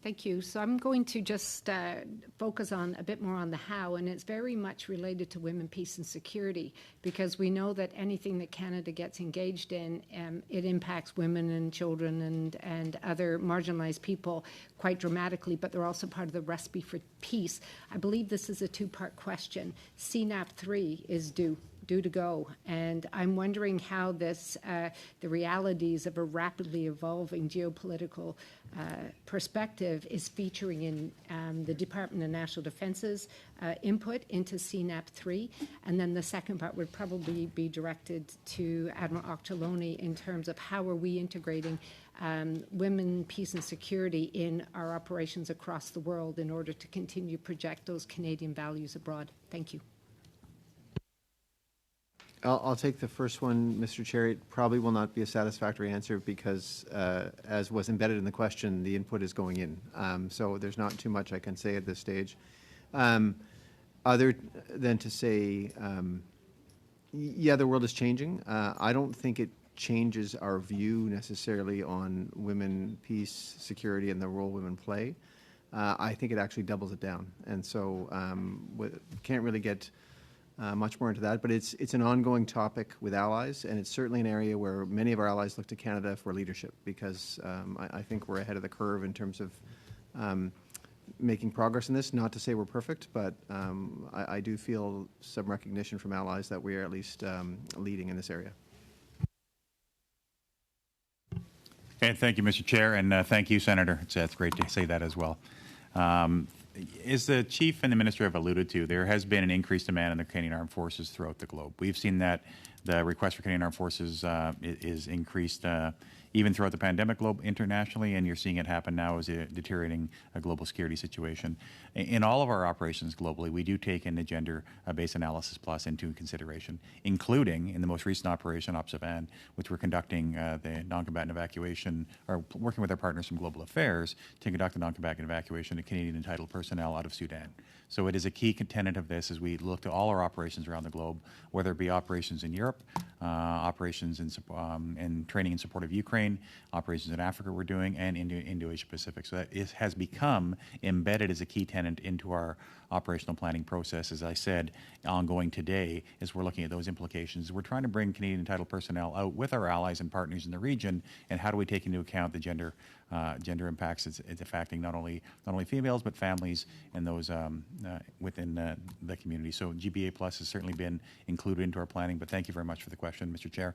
Thank you. So I'm going to just focus on a bit more on the how, and it's very much related to women, peace, and security, because we know that anything that Canada gets engaged in, it impacts women and children and other marginalized people quite dramatically, but they're also part of the recipe for peace. I believe this is a two-part question. CNAP 3 is due to go. And I'm wondering how this, the realities of a rapidly evolving geopolitical perspective is featuring in the Department of National Defense's input into CNAP 3. And then the second part would probably be directed to Admiral Occhialoni in terms of how are we integrating women, peace and security in our operations across the world in order to continue to project those Canadian values abroad. Thank you. I'll take the first one, Mr. Chair. It probably will not be a satisfactory answer because, as was embedded in the question, the input is going in. So there's not too much I can say at this stage. Other than to say, yeah, the world is changing. I don't think it changes our view necessarily on women, peace, security, and the role women play. I think it actually doubles it down. And so can't really get much more into that, but it's an ongoing topic with allies, and it's certainly an area where many of our allies look to Canada for leadership because I think we're ahead of the curve in terms of making progress in this. Not to say we're perfect, but I do feel some recognition from allies that we are at least leading in this area. Okay, thank you, Mr. Chair, and thank you, Senator. It's great to say that as well. As the Chief and the Minister have alluded to, there has been an increased demand in the Canadian Armed Forces throughout the globe. We've seen that the request for Canadian Armed Forces is increased even throughout the pandemic globe internationally, and you're seeing it happen now as a deteriorating global security situation. In all of our operations globally, we do take in the gender-based analysis plus into consideration, including in the most recent operation, OPSEVAN, which we're conducting the non-combatant evacuation, or working with our partners from Global Affairs to conduct the non-combatant evacuation of Canadian entitled personnel out of Sudan. So it is a key tenet of this as we look to all our operations around the globe, whether it be operations in Europe, operations in training in support of Ukraine, operations in Africa we're doing, and into Asia Pacific. So that has become embedded as a key tenet into our operational planning process. As I said, ongoing today, as we're looking at those implications, we're trying to bring Canadian entitled personnel out with our allies and partners in the region, and how do we take into account the gender impacts it's affecting not only females but families and those within the community. So GBA Plus has certainly been included into our planning, but thank you very much for the question, Mr. Chair.